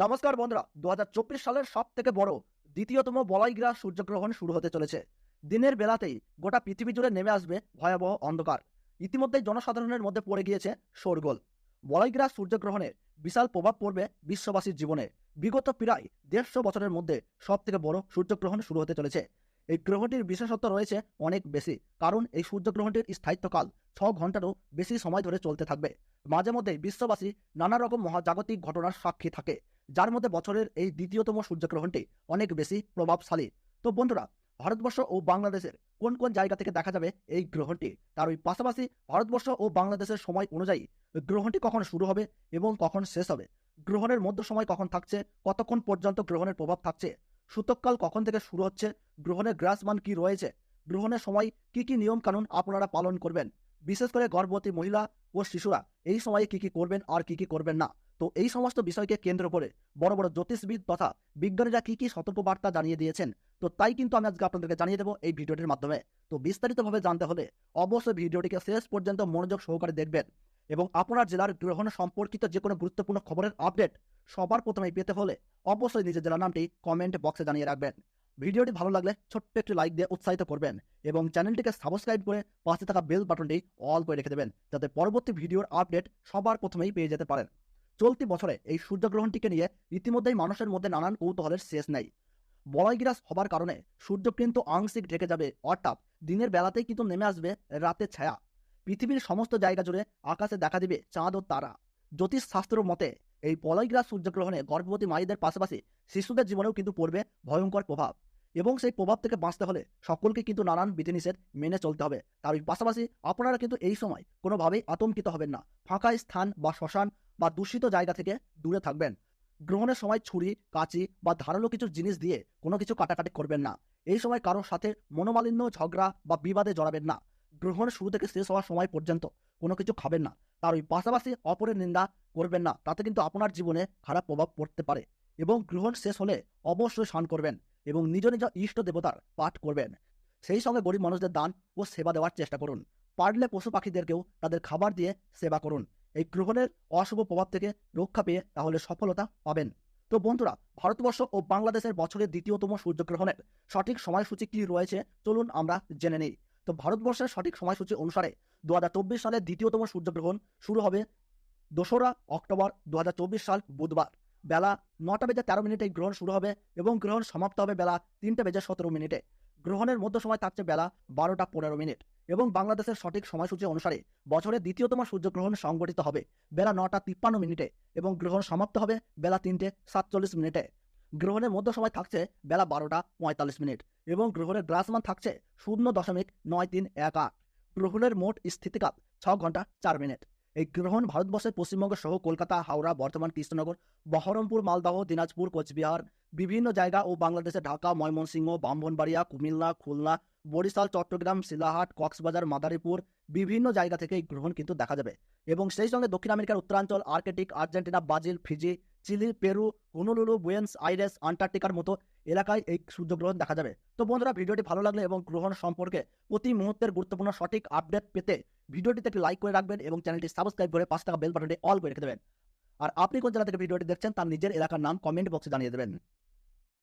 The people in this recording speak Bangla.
নমস্কার বন্ধুরা, 2024 সালের সব থেকে বড় দ্বিতীয়তম বলয়গ্রা সূর্যগ্রহণ শুরু হতে চলেছে। দিনের বেলাতেই গোটা পৃথিবী জুড়ে নেমে আসবে ভয়াবহ অন্ধকার। ইতিমধ্যেই জনসাধারণের মধ্যে পড়ে গিয়েছে শোরগোল। বলয়গ্রা সূর্যগ্রহণের বিশাল প্রভাব পড়বে বিশ্ববাসীর জীবনে। বিগত প্রায় 150 বছরের মধ্যে সব থেকে বড় সূর্যগ্রহণ শুরু হতে চলেছে। এই গ্রহণটির বিশেষত্ব রয়েছে অনেক বেশি, কারণ এই সূর্যগ্রহণটির স্থায়িত্বকাল 6 ঘন্টারও বেশি সময় ধরে চলতে থাকবে। মাঝে মধ্যে বিশ্ববাসী নানা রকম মহাজাগতিক ঘটনার সাক্ষী থাকে, যার মধ্যে বছরের এই দ্বিতীয়তম সূর্যগ্রহণটি অনেক বেশি প্রভাবশালী। তো বন্ধুরা, ভারতবর্ষ ও বাংলাদেশের কোন কোন জায়গা থেকে দেখা যাবে এই গ্রহণটি, তার ওই পাশাপাশি ভারতবর্ষ ও বাংলাদেশের সময় অনুযায়ী গ্রহণটি কখন শুরু হবে এবং কখন শেষ হবে, গ্রহণের মধ্য সময় কখন থাকছে, কতক্ষণ পর্যন্ত গ্রহণের প্রভাব থাকছে, সূতককাল কখন থেকে শুরু হচ্ছে, গ্রহণের গ্রাসমান কি রয়েছে, গ্রহণের সময় কি কি নিয়ম কানুন আপনারা পালন করবেন, বিশেষ করে গর্ভবতী মহিলা ও শিশুরা এই সময়ে কি কি করবেন আর কি কি করবেন না। তো এই সমস্ত বিষয়কে কেন্দ্র করে বড় বড় জ্যোতিষবিদ তথা বিজ্ঞানীরা কি কি সতর্কবার্তা জানিয়ে দিয়েছেন, তো তাই কিন্তু আমি আজকে আপনাদেরকে জানিয়ে দেবো এই ভিডিওটির মাধ্যমে। তো বিস্তারিতভাবে জানতে হলে অবশ্যই ভিডিওটিকে শেষ পর্যন্ত মনোযোগ সহকারে দেখবেন, এবং আপনার জেলার গ্রহণ সম্পর্কিত যে কোনো গুরুত্বপূর্ণ খবরের আপডেট সবার প্রথমেই পেতে হলে অবশ্যই নিজের জেলার নামটি কমেন্ট বক্সে জানিয়ে রাখবেন। ভিডিওটি ভালো লাগলে ছোট্ট একটি লাইক দিয়ে উৎসাহিত করবেন, এবং চ্যানেলটিকে সাবস্ক্রাইব করে পাশে থাকা বেল বাটনটি অল করে রেখে দেবেন, যাতে পরবর্তী ভিডিওর আপডেট সবার প্রথমেই পেয়ে যেতে পারেন। চলতি বছরে এই সূর্যগ্রহণটিকে নিয়ে ইতিমধ্যেই মানুষের মধ্যে নানান কৌতূহলের শেষ নেই। বলয়গ্রাস হবার কারণে সূর্য কিন্তু আংশিক ঢেকে যাবে, অর্থাৎ দিনের বেলাতেই কিন্তু নেমে আসবে রাতের ছায়া। পৃথিবীর সমস্ত জায়গা জুড়ে আকাশে দেখা দিবে চাঁদ ও তারা। জ্যোতিষ শাস্ত্র মতে এই বলয়গ্রাস সূর্যগ্রহণে গর্ভবতী মায়েদের পাশাপাশি শিশুদের জীবনেও কিন্তু পড়বে ভয়ঙ্কর প্রভাব, এবং সেই প্রভাব থেকে বাঁচতে হলে সকলকে কিন্তু নানান বিধিনিষেধ মেনে চলতে হবে। তার পাশাপাশি আপনারা কিন্তু এই সময় কোনোভাবেই আতঙ্কিত হবেন না। ফাঁকা স্থান বা শ্মশান বা দূষিত জায়গা থেকে দূরে থাকবেন। গ্রহণের সময় ছুরি, কাঁচি বা ধারালো কিছু জিনিস দিয়ে কোনো কিছু কাটাকাটি করবেন না। এই সময় কারোর সাথে মনোমালিন্য, ঝগড়া বা বিবাদে জড়াবেন না। গ্রহণ শুরু থেকে শেষ হওয়ার সময় পর্যন্ত কোনো কিছু খাবেন না। তার ওই পাশাপাশি অপরের নিন্দা করবেন না, তাতে কিন্তু আপনার জীবনে খারাপ প্রভাব পড়তে পারে। এবং গ্রহণ শেষ হলে অবশ্যই স্নান করবেন এবং নিজ নিজ ইষ্ট দেবতার পাঠ করবেন। সেই সঙ্গে গরিব মানুষদের দান ও সেবা দেওয়ার চেষ্টা করুন। পারলে পশু পাখিদেরকেও তাদের খাবার দিয়ে সেবা করুন। এই গ্রহণের অশুভ প্রভাব থেকে রক্ষা পেয়ে তাহলে সফলতা পাবেন। তো বন্ধুরা, ভারতবর্ষ ও বাংলাদেশের বছরের দ্বিতীয়তম সূর্যগ্রহণের সঠিক সময়সূচি কি রয়েছে চলুন আমরা জেনে নিই। তো ভারতবর্ষের সঠিক সময়সূচি অনুসারে 2024 সালের দ্বিতীয়তম সূর্যগ্রহণ শুরু হবে 2রা অক্টোবর 2024 সাল বুধবার বেলা 9:13 এই গ্রহণ শুরু হবে এবং গ্রহণ সমাপ্ত হবে বেলা 3:17। গ্রহণের মধ্য সময় থাকছে বেলা 12:15, এবং বাংলাদেশের সঠিক সময়সূচি অনুসারে বছরের দ্বিতীয়তম সূর্যগ্রহণ সংঘটিত হবে বেলা 9:53 এবং গ্রহণ সমাপ্ত হবে বেলা 3:47। গ্রহণের মধ্য সময় থাকছে বেলা 12:45, এবং গ্রহণের গ্রাসমান থাকছে 0.9318। গ্রহণের মোট স্থিতিকাল 6 ঘন্টা 4 মিনিট। এই গ্রহণ ভারতবর্ষের পশ্চিমবঙ্গ সহ কলকাতা, হাওড়া, বর্ধমান, কৃষ্ণনগর, বহরমপুর, মালদহ, দিনাজপুর, কোচবিহার, বিভিন্ন জায়গা ও বাংলাদেশের ঢাকা, ময়মনসিংহ, ব্রাহ্মণবাড়িয়া, কুমিল্লা, খুলনা, বরিশাল, চট্টগ্রাম, শিলাহাট, কক্সবাজার, মাদারীপুর, বিভিন্ন জায়গা থেকে এই গ্রহণ কিন্তু দেখা যাবে। এবং সেই সঙ্গে দক্ষিণ আমেরিকার উত্তরাঞ্চল, Arctic, Argentina, Brazil, Fiji, Chile, Peru, Honolulu, Buenos Aires, আন্টার্কটিকার মতো এলাকায় এই সূর্যগ্রহণ দেখা যাবে। তো বন্ধুরা, ভিডিওটি ভালো লাগলে এবং গ্রহণ সম্পর্কে প্রতি মুহূর্তের গুরুত্বপূর্ণ সঠিক আপডেট পেতে ভিডিওটিতে একটি লাইক করে রাখবেন এবং চ্যানেলটি সাবস্ক্রাইব করে পাশে থাকা বেল বাটনটি অল করে রেখে দেবেন। আর আপনি কোন জেলা থেকে ভিডিওটি দেখছেন তার নিজের এলাকার নাম কমেন্ট বক্সে জানিয়ে দেবেন।